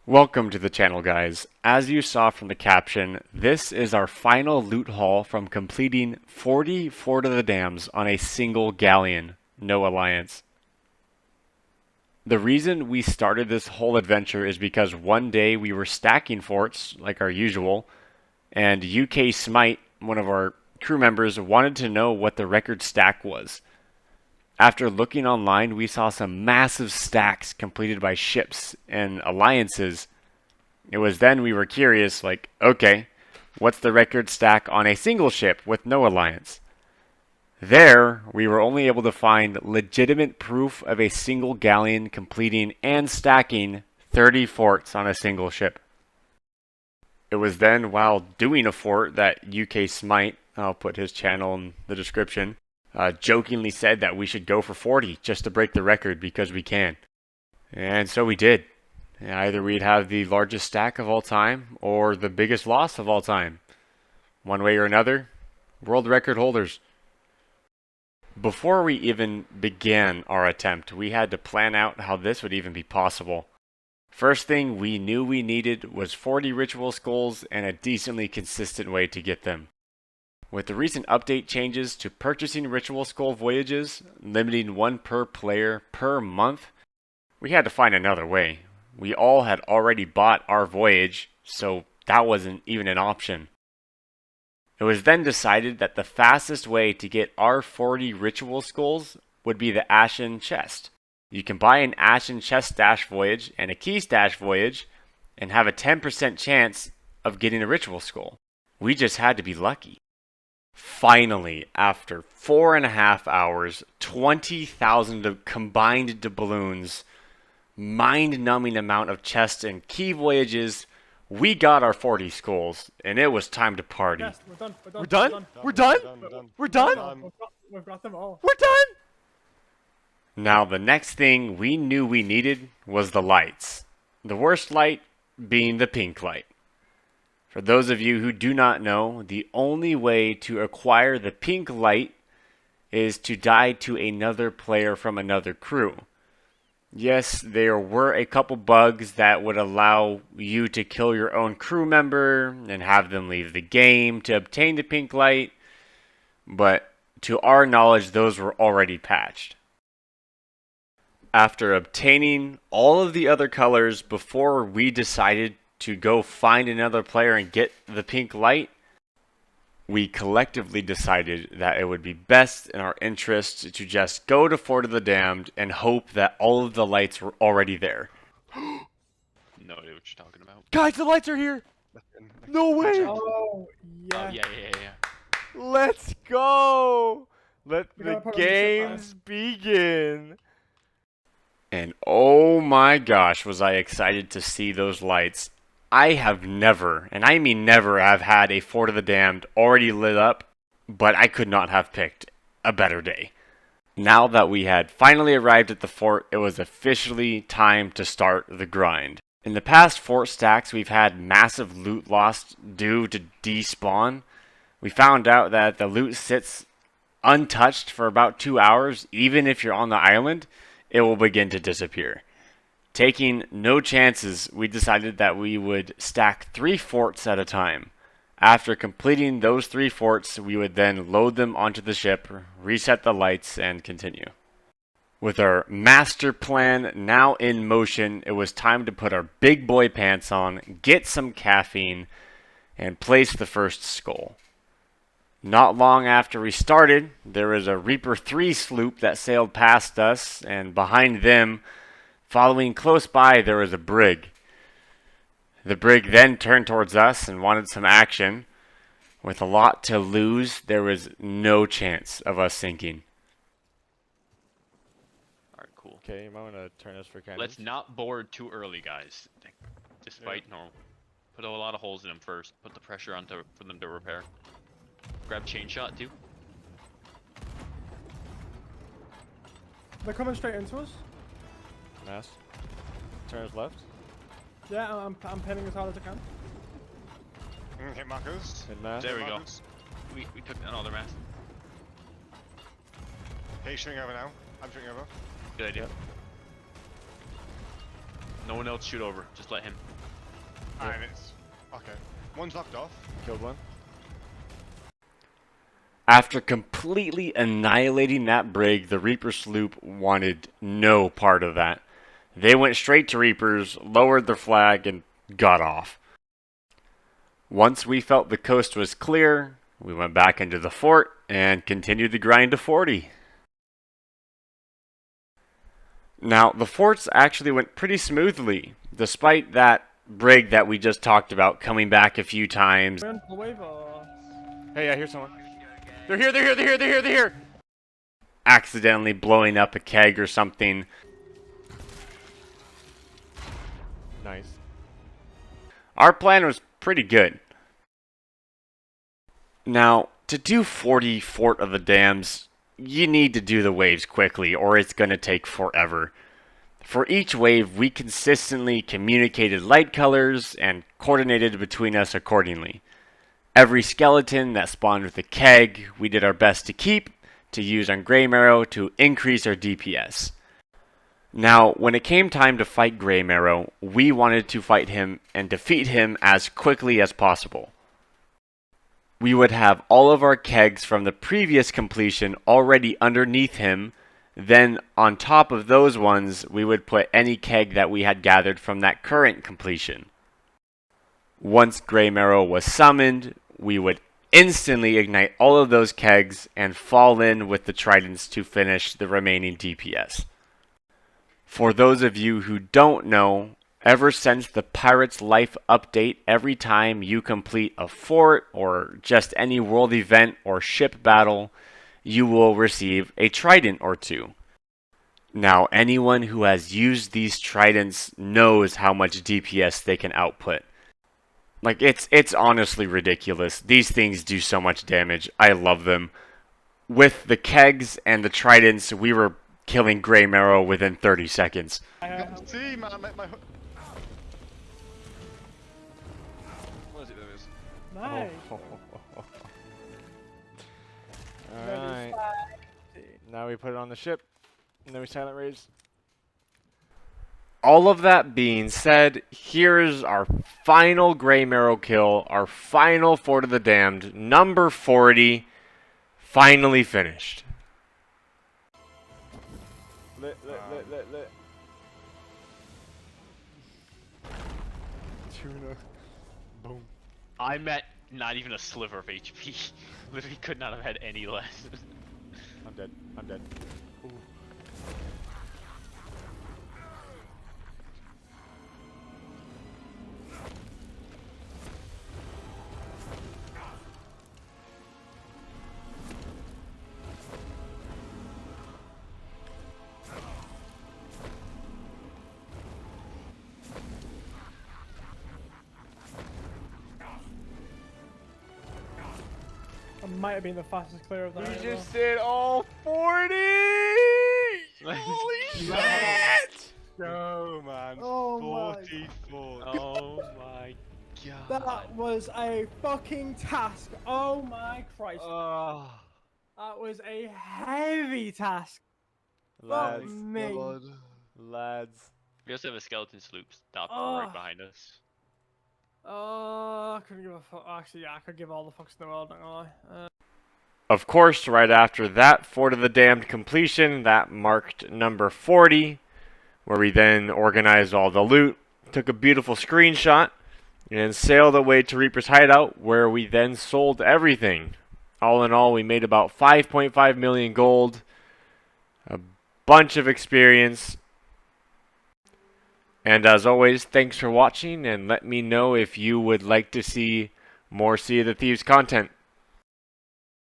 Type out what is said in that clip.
Welcome to the channel, guys. As you saw from the caption, this is our final loot haul from completing 40 Fort of the Dams on a single galleon, no alliance. The reason we started this whole adventure is because one day we were stacking forts like our usual, and ukSmite, one of our crew members, wanted to know what the record stack was. After looking online, we saw some massive stacks completed by ships and alliances. It was then we were curious, like, okay, what's the record stack on a single ship with no alliance? There, we were only able to find legitimate proof of a single galleon completing and stacking 30 forts on a single ship. It was then while doing a fort that ukSmite, I'll put his channel in the description, jokingly said that we should go for 40 just to break the record because we can. And so we did. Either we'd have the largest stack of all time or the biggest loss of all time. One way or another, world record holders. Before we even began our attempt, we had to plan out how this would even be possible. First thing we knew we needed was 40 ritual skulls and a decently consistent way to get them. With the recent update changes to purchasing ritual skull voyages, limiting one per player per month, we had to find another way. We all had already bought our voyage, so that wasn't even an option. It was then decided that the fastest way to get our 40 ritual skulls would be the Ashen Chest. You can buy an Ashen Chest stash voyage and a key stash voyage and have a 10% chance of getting a ritual skull. We just had to be lucky. Finally, after 4.5 hours, 20,000 combined doubloons, mind-numbing amount of chests and key voyages, we got our 40 skulls, and it was time to party. Yes, we're done. We're done? We're done? We're done? We've got them all. We're done? Now, the next thing we knew we needed was the lights. The worst light being the pink light. For those of you who do not know, the only way to acquire the pink light is to die to another player from another crew. Yes, there were a couple bugs that would allow you to kill your own crew member and have them leave the game to obtain the pink light, but to our knowledge, those were already patched. After obtaining all of the other colors before we decided to go find another player and get the pink light, we collectively decided that it would be best in our interest to just go to Fort of the Damned and hope that all of the lights were already there. No idea what you're talking about. Guys, the lights are here! No way! Oh, yeah. Oh, yeah. Let's go! Let We the gotta put on the ship, games begin! And oh my gosh, was I excited to see those lights. I have never, and I mean never, have had a Fort of the Damned already lit up, but I could not have picked a better day. Now that we had finally arrived at the fort, it was officially time to start the grind. In the past fort stacks, we've had massive loot loss due to despawn. We found out that the loot sits untouched for about 2 hours. Even if you're on the island, it will begin to disappear. Taking no chances, we decided that we would stack 3 forts at a time. After completing those 3 forts, we would then load them onto the ship, reset the lights, and continue. With our master plan now in motion, it was time to put our big boy pants on, get some caffeine, and place the first skull. Not long after we started, there was a Reaper 3 sloop that sailed past us, and behind them, following close by, there was a brig. The brig then turned towards us and wanted some action. With a lot to lose, there was no chance of us sinking. Alright, cool. Okay, you might want to turn this for cannons. Let's not board too early, guys. Just fight normal. Put a lot of holes in them first. Put the pressure on for them to repair. Grab chain shot, too. They're coming straight into us. Mass. Turn us left. Yeah, I'm pinning as hard as I can. Hit markers. Hit mass. There we go. Markers. We took down all their mass. Hey, shooting over now. I'm shooting over. Good idea. No one else shoot over. Just let him. And it's okay. One's knocked off. Killed one. After completely annihilating that brig, the Reaper sloop wanted no part of that. They went straight to Reapers, lowered their flag, and got off. Once we felt the coast was clear, we went back into the fort and continued the grind to 40. Now, the forts actually went pretty smoothly, despite that brig that we just talked about coming back a few times. We're on the wave or... Hey, I hear someone. They're here. Accidentally blowing up a keg or something. Nice. Our plan was pretty good. Now, to do 40 Fort of the Dams, you need to do the waves quickly or it's going to take forever. For each wave, we consistently communicated light colors and coordinated between us accordingly. Every skeleton that spawned with a keg, we did our best to keep, to use on Grey Marrow to increase our DPS. Now, when it came time to fight Grey Marrow, we wanted to fight him and defeat him as quickly as possible. We would have all of our kegs from the previous completion already underneath him, then on top of those ones, we would put any keg that we had gathered from that current completion. Once Grey Marrow was summoned, we would instantly ignite all of those kegs and fall in with the tridents to finish the remaining DPS. For those of you who don't know, ever since the Pirate's Life update, every time you complete a fort or just any world event or ship battle, you will receive a trident or two. Now, anyone who has used these tridents knows how much DPS they can output. Like, it's honestly ridiculous. These things do so much damage. I love them. With the kegs and the tridents, we were killing Grey Marrow within 30 seconds. See, man, my what is it? There is. Nice. Alright. Now we put it on the ship, and then we silent raise. All of that being said, here's our final Grey Marrow kill, our final Fort of the Damned, number 40, finally finished. Lit. Tuna. Boom. I'm at not even a sliver of HP. Literally could not have had any less. I'm dead. Ooh. I might have been the fastest clear of that. We as just did all 40! Holy shit! Go, man. Oh my- 44. Oh my god. That was a fucking task. Oh my Christ. Oh, That was a heavy task. Lads. Fuck me. God. Lads. We also have a skeleton sloop stopped Oh. right behind us. I couldn't give a fuck. Actually, yeah, I could give all the fucks in the world, not gonna lie. Of course, right after that Fort of the Damned completion, that marked number 40, where we then organized all the loot, took a beautiful screenshot, and sailed away to Reaper's Hideout, where we then sold everything. All in all, we made about 5.5 million gold, a bunch of experience, and as always, thanks for watching, and let me know if you would like to see more Sea of the Thieves content.